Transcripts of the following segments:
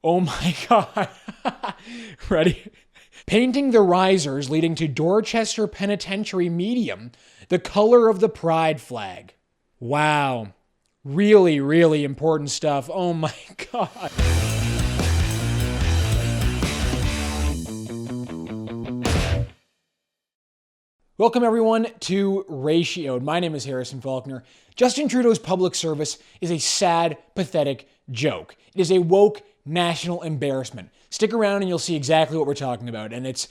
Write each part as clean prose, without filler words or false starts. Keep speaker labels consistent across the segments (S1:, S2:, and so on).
S1: Oh my God. Ready? Painting the risers leading to Dorchester Penitentiary Medium the color of the pride flag. Wow. Really, really important stuff. Oh my God. Welcome everyone to Ratioed. My name is Harrison Faulkner. Justin Trudeau's public service is a sad, pathetic joke. It is a woke national embarrassment. Stick around and you'll see exactly what we're talking about, and it's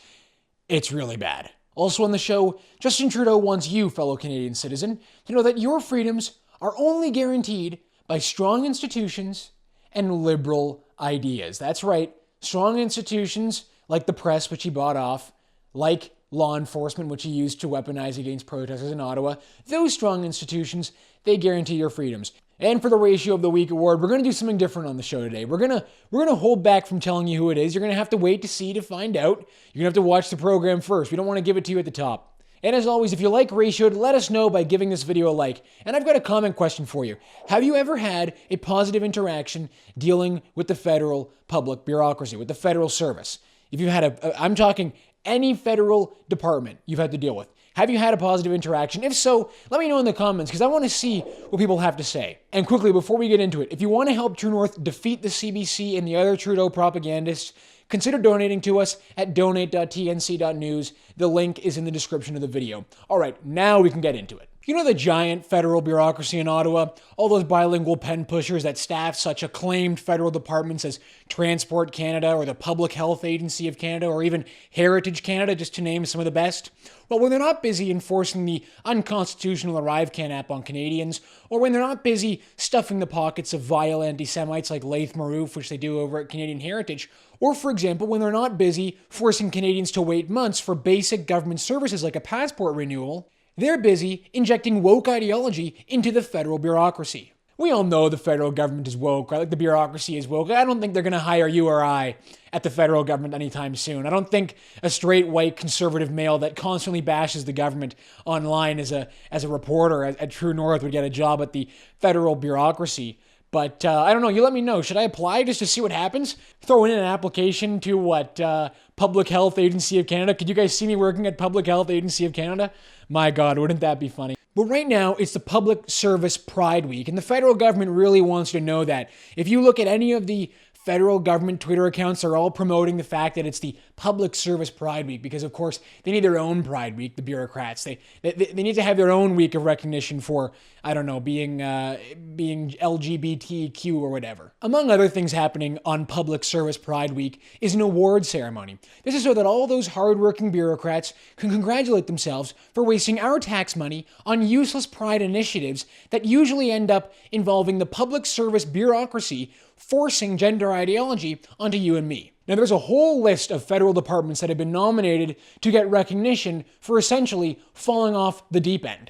S1: really bad. Also on the show, Justin Trudeau wants you, fellow Canadian citizen, to know that your freedoms are only guaranteed by strong institutions and liberal ideas. That's right, strong institutions like the press, which he bought off, like law enforcement, which he used to weaponize against protesters in Ottawa. Those strong institutions, they guarantee your freedoms. And for the Ratio of the Week award, we're going to do something different on the show today. We're going to hold back from telling you who it is. You're going to have to wait to find out. You're going to have to watch the program first. We don't want to give it to you at the top. And as always, if you like Ratioed, let us know by giving this video a like. And I've got a comment question for you. Have you ever had a positive interaction dealing with the federal public bureaucracy, with the federal service? If you've had I'm talking any federal department you've had to deal with. Have you had a positive interaction? If so, let me know in the comments because I want to see what people have to say. And quickly, before we get into it, if you want to help True North defeat the CBC and the other Trudeau propagandists, consider donating to us at donate.tnc.news. The link is in the description of the video. All right, now we can get into it. You know the giant federal bureaucracy in Ottawa? All those bilingual pen pushers that staff such acclaimed federal departments as Transport Canada or the Public Health Agency of Canada or even Heritage Canada, just to name some of the best? Well, when they're not busy enforcing the unconstitutional ArriveCAN app on Canadians, or when they're not busy stuffing the pockets of vile anti-Semites like Laith Marouf, which they do over at Canadian Heritage, or for example, when they're not busy forcing Canadians to wait months for basic government services like a passport renewal, they're busy injecting woke ideology into the federal bureaucracy. We all know the federal government is woke, right? Like the bureaucracy is woke. I don't think they're going to hire you or I at the federal government anytime soon. I don't think a straight white conservative male that constantly bashes the government online as a reporter at True North would get a job at the federal bureaucracy. But I don't know. You let me know. Should I apply just to see what happens? Throw in an application to Public Health Agency of Canada. Could you guys see me working at Public Health Agency of Canada? My God, wouldn't that be funny? But right now, it's the Public Service Pride Week, and the federal government really wants you to know that. If you look at any of the federal government Twitter accounts, are all promoting the fact that it's the Public Service Pride Week because, of course, they need their own Pride Week, the bureaucrats. They need to have their own week of recognition for, I don't know, being LGBTQ or whatever. Among other things happening on Public Service Pride Week is an award ceremony. This is so that all those hardworking bureaucrats can congratulate themselves for wasting our tax money on useless pride initiatives that usually end up involving the public service bureaucracy forcing gender ideology onto you and me. Now, there's a whole list of federal departments that have been nominated to get recognition for essentially falling off the deep end.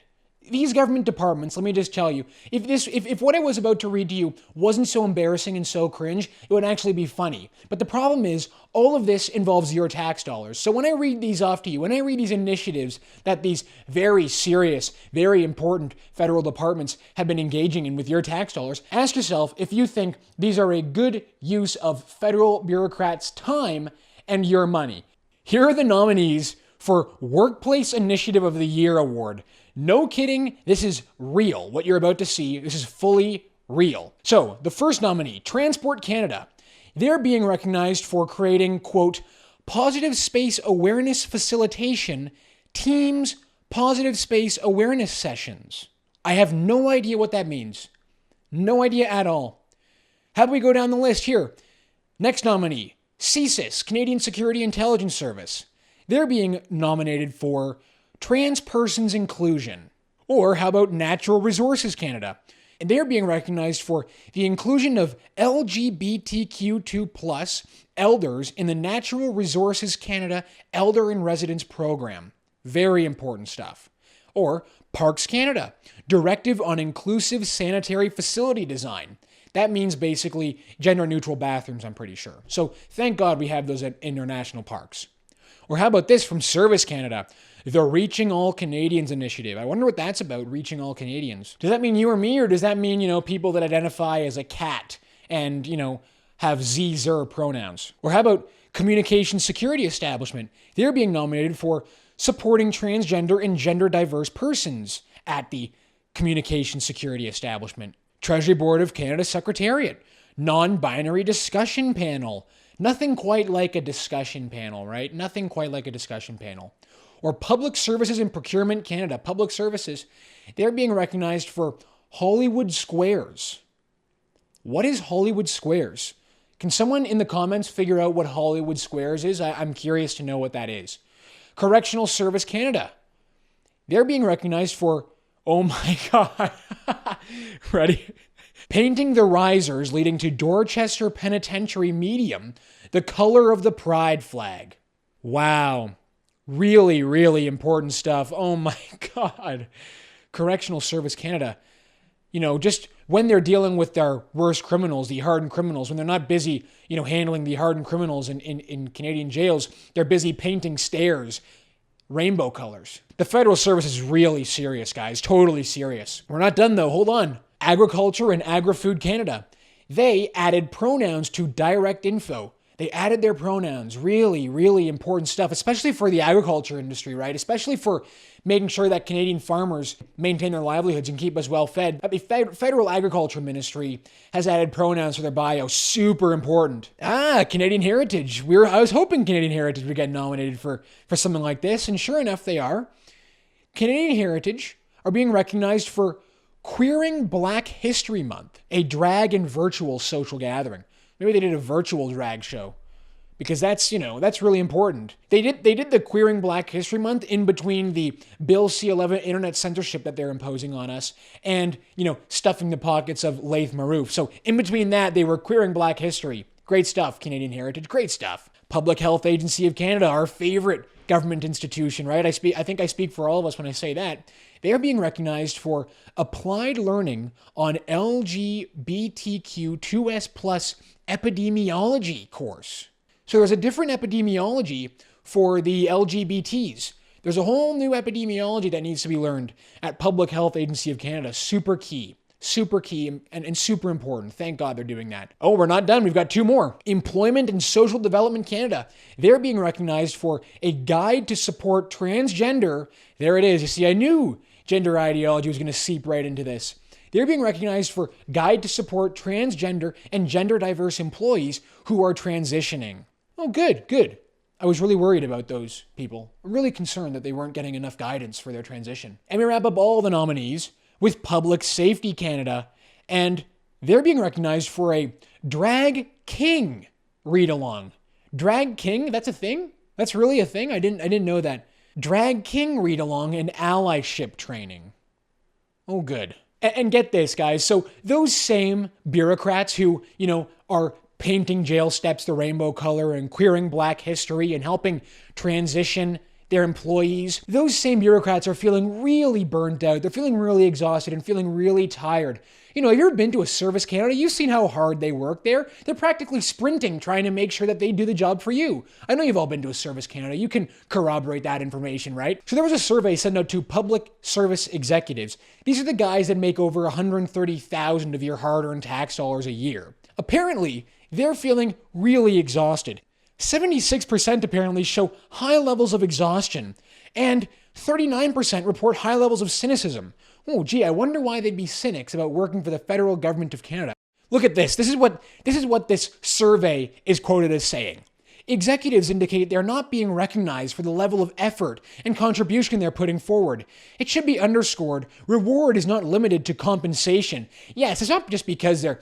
S1: These government departments, let me just tell you, if what I was about to read to you wasn't so embarrassing and so cringe, it would actually be funny. But the problem is, all of this involves your tax dollars. So when I read these off to you, when I read these initiatives that these very serious, very important federal departments have been engaging in with your tax dollars, ask yourself if you think these are a good use of federal bureaucrats' time and your money. Here are the nominees for Workplace Initiative of the Year Award. No kidding, this is real. What you're about to see, this is fully real. So, the first nominee, Transport Canada. They're being recognized for creating, quote, positive space awareness facilitation, Teams positive space awareness sessions. I have no idea what that means. No idea at all. How do we go down the list here? Next nominee, CSIS, Canadian Security Intelligence Service. They're being nominated for Trans Persons Inclusion. Or how about Natural Resources Canada? And they're being recognized for the inclusion of LGBTQ2+ elders in the Natural Resources Canada Elder in Residence Program. Very important stuff. Or Parks Canada, Directive on Inclusive Sanitary Facility Design. That means basically gender-neutral bathrooms, I'm pretty sure. So thank God we have those at international parks. Or how about this from Service Canada? The Reaching All Canadians initiative. I wonder what that's about, reaching all Canadians. Does that mean you or me, or does that mean, people that identify as a cat and, have Z-zer pronouns. Or how about Communication Security Establishment? They're being nominated for supporting transgender and gender diverse persons at the Communication Security Establishment. Treasury Board of Canada Secretariat, non-binary discussion panel. Nothing quite like a discussion panel, right? Nothing quite like a discussion panel. Or Public Services and Procurement Canada, Public Services, they're being recognized for Hollywood Squares. What is Hollywood Squares? Can someone in the comments figure out what Hollywood Squares is? I'm curious to know what that is. Correctional Service Canada, they're being recognized for, oh my God, ready? Painting the risers leading to Dorchester Penitentiary Medium the color of the pride flag. Wow. Really, really important stuff. Oh my God. Correctional Service Canada. Just when they're dealing with their worst criminals, the hardened criminals, when they're not busy, handling the hardened criminals in Canadian jails, they're busy painting stairs rainbow colors. The federal service is really serious, guys. Totally serious. We're not done though. Hold on. Agriculture and Agri-Food Canada. They added pronouns to direct info. They added their pronouns. Really, really important stuff, especially for the agriculture industry, right? Especially for making sure that Canadian farmers maintain their livelihoods and keep us well fed. The Federal Agriculture Ministry has added pronouns to their bio. Super important. Canadian Heritage. I was hoping Canadian Heritage would get nominated for something like this, and sure enough, they are. Canadian Heritage are being recognized for Queering Black History Month, a drag and virtual social gathering. Maybe they did a virtual drag show, because that's really important. They did the Queering Black History Month in between the Bill C-11 internet censorship that they're imposing on us and, stuffing the pockets of Laith Marouf. So in between that, they were queering Black history. Great stuff, Canadian Heritage. Great stuff. Public Health Agency of Canada, our favorite government institution, right? I think I speak for all of us when I say that. They are being recognized for applied learning on LGBTQ2S+ epidemiology course. So there's a different epidemiology for the LGBTs. There's a whole new epidemiology that needs to be learned at Public Health Agency of Canada. Super key and super important. Thank God they're doing that. Oh, we're not done. We've got two more. Employment and Social Development Canada. They're being recognized for a guide to support transgender. There it is. You see, I knew gender ideology was going to seep right into this. They're being recognized for guide to support transgender and gender diverse employees who are transitioning. Oh, good. I was really worried about those people. I'm really concerned that they weren't getting enough guidance for their transition. And we wrap up all the nominees with Public Safety Canada, and they're being recognized for a Drag King read-along. Drag King? That's a thing? That's really a thing? I didn't know that. Drag King read-along and allyship training. Oh, good. And get this, guys. So those same bureaucrats who, are painting jail steps the rainbow color and queering Black history and helping transition their employees, those same bureaucrats are feeling really burnt out. They're feeling really exhausted and feeling really tired. Have you ever been to a Service Canada? You've seen how hard they work there. They're practically sprinting, trying to make sure that they do the job for you. I know you've all been to a Service Canada. You can corroborate that information, right? So there was a survey sent out to public service executives. These are the guys that make over $130,000 of your hard-earned tax dollars a year. Apparently, they're feeling really exhausted. 76% apparently show high levels of exhaustion, and 39% report high levels of cynicism. Oh, gee, I wonder why they'd be cynics about working for the federal government of Canada. Look at this. This is what this survey is quoted as saying. Executives indicate they're not being recognized for the level of effort and contribution they're putting forward. It should be underscored, reward is not limited to compensation. Yes, it's not just because they're,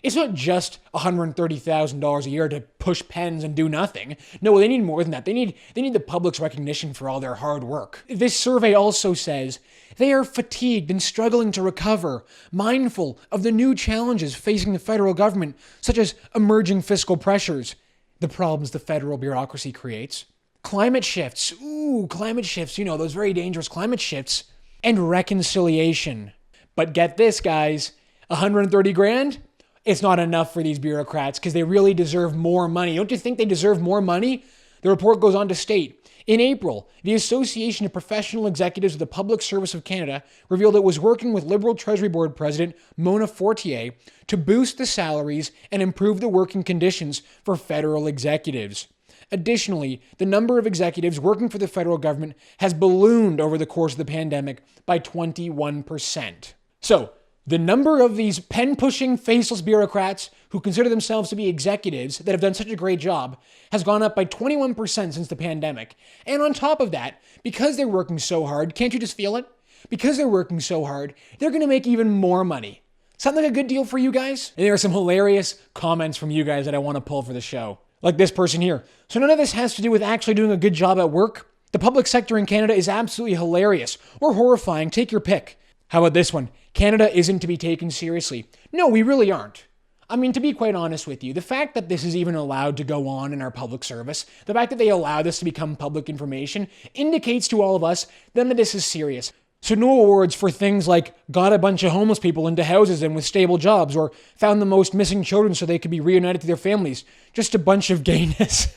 S1: it's not just $130,000 a year to push pens and do nothing. No, they need more than that. They need the public's recognition for all their hard work. This survey also says they are fatigued and struggling to recover, mindful of the new challenges facing the federal government, such as emerging fiscal pressures, the problems the federal bureaucracy creates, climate shifts, those very dangerous climate shifts, and reconciliation. But get this, guys, 130 grand? It's not enough for these bureaucrats because they really deserve more money. Don't you think they deserve more money? The report goes on to state, in April, the Association of Professional Executives of the Public Service of Canada revealed it was working with Liberal Treasury Board President Mona Fortier to boost the salaries and improve the working conditions for federal executives. Additionally, the number of executives working for the federal government has ballooned over the course of the pandemic by 21%. So, the number of these pen-pushing, faceless bureaucrats who consider themselves to be executives that have done such a great job has gone up by 21% since the pandemic. And on top of that, because they're working so hard, can't you just feel it? Because they're working so hard, they're going to make even more money. Sound like a good deal for you guys? And there are some hilarious comments from you guys that I want to pull for the show. Like this person here. So none of this has to do with actually doing a good job at work. The public sector in Canada is absolutely hilarious or horrifying. Take your pick. How about this one? Canada isn't to be taken seriously. No, we really aren't. I mean, to be quite honest with you, the fact that this is even allowed to go on in our public service, the fact that they allow this to become public information, indicates to all of us then that this is serious. So no awards for things like got a bunch of homeless people into houses and with stable jobs, or found the most missing children so they could be reunited to their families. Just a bunch of gayness.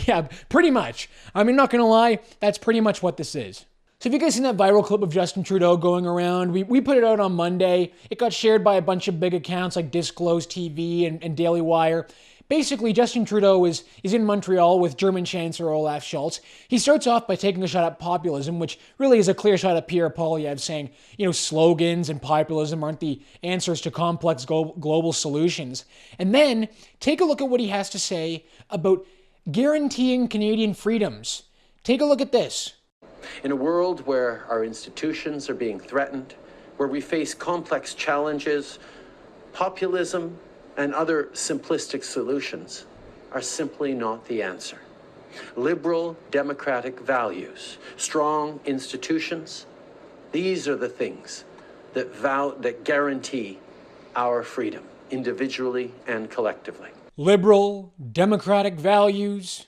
S1: Yeah, pretty much. I mean, not gonna lie, that's pretty much what this is. So have you guys seen that viral clip of Justin Trudeau going around? We put it out on Monday. It got shared by a bunch of big accounts like Disclose TV and Daily Wire. Basically, Justin Trudeau is in Montreal with German Chancellor Olaf Scholz. He starts off by taking a shot at populism, which really is a clear shot at Pierre Poilievre, saying, slogans and populism aren't the answers to complex global solutions. And then take a look at what he has to say about guaranteeing Canadian freedoms. Take a look at this.
S2: In a world where our institutions are being threatened, where we face complex challenges, populism and other simplistic solutions are simply not the answer. Liberal democratic values, strong institutions, these are the things that guarantee our freedom, individually and collectively.
S1: Liberal democratic values,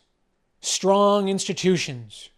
S1: strong institutions.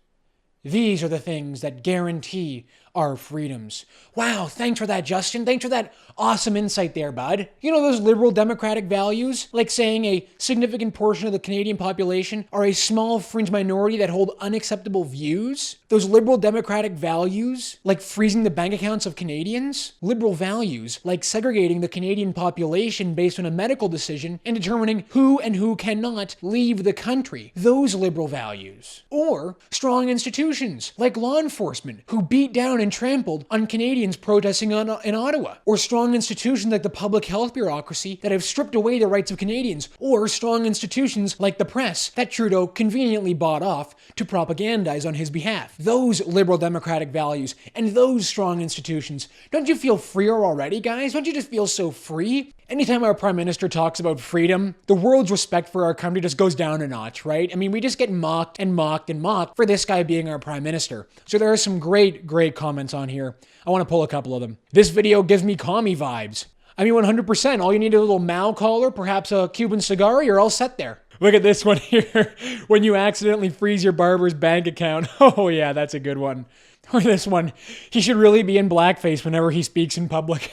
S1: These are the things that guarantee our freedoms. Wow, thanks for that, Justin. Thanks for that awesome insight there, bud. You know those liberal democratic values? Like saying a significant portion of the Canadian population are a small fringe minority that hold unacceptable views? Those liberal democratic values, like freezing the bank accounts of Canadians? Liberal values, like segregating the Canadian population based on a medical decision and determining who and who cannot leave the country. Those liberal values. Or strong institutions, like law enforcement, who beat down and trampled on Canadians protesting in Ottawa. Or strong institutions like the public health bureaucracy that have stripped away the rights of Canadians. Or strong institutions like the press that Trudeau conveniently bought off to propagandize on his behalf. Those liberal democratic values and those strong institutions. Don't you feel freer already, guys? Don't you just feel so free? Anytime our prime minister talks about freedom, the world's respect for our country just goes down a notch, right? I mean, we just get mocked and mocked and mocked for this guy being our prime minister. So there are some great comments on here. I want to pull a couple of them. This video gives me commie vibes. I mean, 100%. All you need is a little Mao collar, perhaps a Cuban cigar, you're all set there. Look at this one here. When you accidentally freeze your barber's bank account. Oh yeah, that's a good one. Or this one. He should really be in blackface whenever he speaks in public.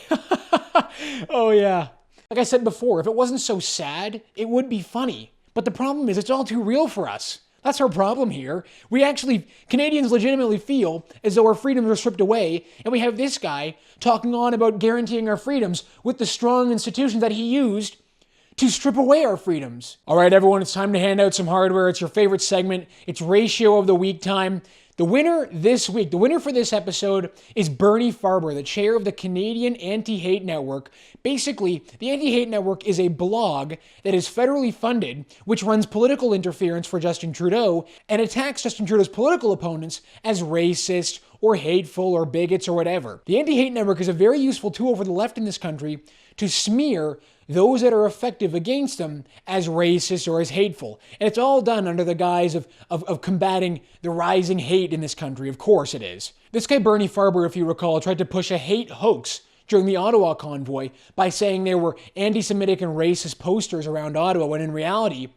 S1: Oh yeah. Like I said before, if it wasn't so sad, it would be funny. But the problem is it's all too real for us. That's our problem here. Canadians legitimately feel as though our freedoms are stripped away, and we have this guy talking on about guaranteeing our freedoms with the strong institutions that he used to strip away our freedoms. All right, everyone, it's time to hand out some hardware. It's your favorite segment. It's Ratio of the Week time. The winner this week, the winner for this episode is Bernie Farber, the chair of the Canadian Anti-Hate Network. Basically, the Anti-Hate Network is a blog that is federally funded, which runs political interference for Justin Trudeau and attacks Justin Trudeau's political opponents as racist or hateful or bigots or whatever. The Anti-Hate Network is a very useful tool for the left in this country to smear those that are effective against them as racist or as hateful. And it's all done under the guise of combating the rising hate in this country. Of course it is. This guy Bernie Farber, if you recall, tried to push a hate hoax during the Ottawa convoy by saying there were anti-Semitic and racist posters around Ottawa, when in reality,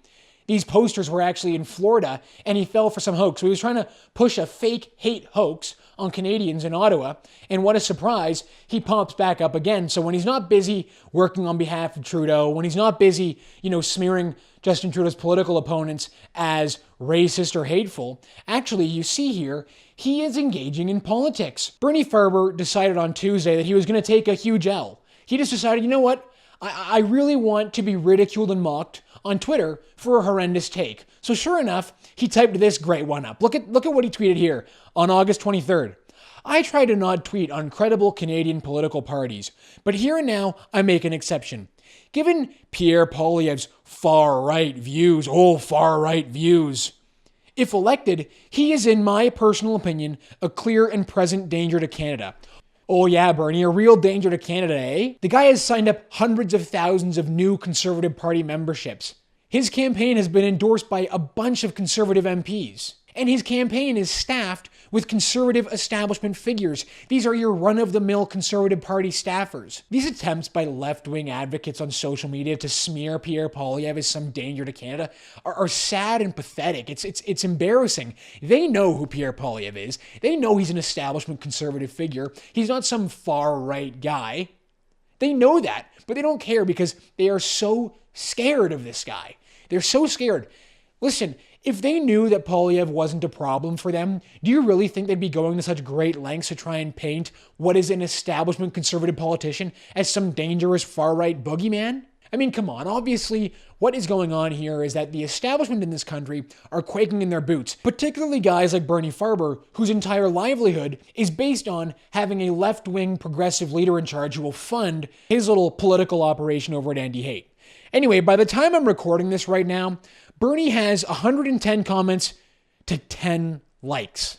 S1: these posters were actually in Florida, and he fell for some hoax. So he was trying to push a fake hate hoax on Canadians in Ottawa, and what a surprise, he pops back up again. So when he's not busy working on behalf of Trudeau, when he's not busy, smearing Justin Trudeau's political opponents as racist or hateful, actually, you see here, he is engaging in politics. Bernie Farber decided on Tuesday that he was going to take a huge L. He just decided, you know what? I really want to be ridiculed and mocked on Twitter for a horrendous take. So sure enough, he typed this great one up. Look at what he tweeted here on August 23rd. I try to not tweet on credible Canadian political parties, but here and now I make an exception. Given Pierre Poilievre's far-right views, if elected, he is, in my personal opinion, a clear and present danger to Canada. Oh yeah, Bernie, a real danger to Canada, eh? The guy has signed up hundreds of thousands of new Conservative Party memberships. His campaign has been endorsed by a bunch of Conservative MPs. And his campaign is staffed with Conservative establishment figures. These are your run-of-the-mill Conservative Party staffers. These attempts by left-wing advocates on social media to smear Pierre Poilievre as some danger to Canada are sad and pathetic. It's embarrassing. They know who Pierre Poilievre is. They know he's an establishment Conservative figure. He's not some far-right guy. They know that, but they don't care because they are so scared of this guy. They're so scared. Listen, if they knew that Poilievre wasn't a problem for them, do you really think they'd be going to such great lengths to try and paint what is an establishment Conservative politician as some dangerous far-right boogeyman? I mean, come on. Obviously, what is going on here is that the establishment in this country are quaking in their boots, particularly guys like Bernie Farber, whose entire livelihood is based on having a left-wing progressive leader in charge who will fund his little political operation over at Andy Haight. Anyway, by the time I'm recording this right now, Bernie has 110 comments to 10 likes.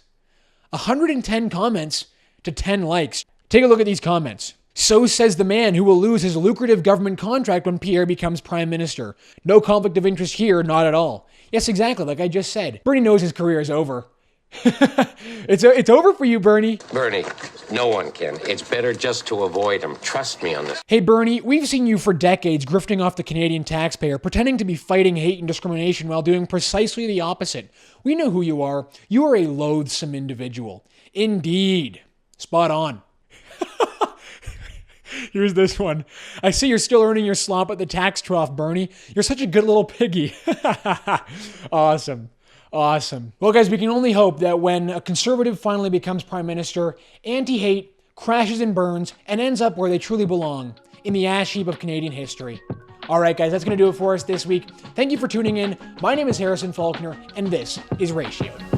S1: 110 comments to 10 likes. Take a look at these comments. So says the man who will lose his lucrative government contract when Pierre becomes prime minister. No conflict of interest here, not at all. Yes, exactly, like I just said. Bernie knows his career is over. It's over for you, Bernie.
S3: Bernie, no one can. It's better just to avoid him. Trust me on this.
S1: Hey, Bernie, we've seen you for decades grifting off the Canadian taxpayer, pretending to be fighting hate and discrimination while doing precisely the opposite. We know who you are. You are a loathsome individual. Indeed. Spot on. Here's this one. I see you're still earning your slop at the tax trough, Bernie. You're such a good little piggy. Awesome. Awesome. Well, guys, we can only hope that when a Conservative finally becomes prime minister, anti-hate crashes and burns and ends up where they truly belong, in the ash heap of Canadian history. All right, guys, that's going to do it for us this week. Thank you for tuning in. My name is Harrison Faulkner, and this is Ratioed.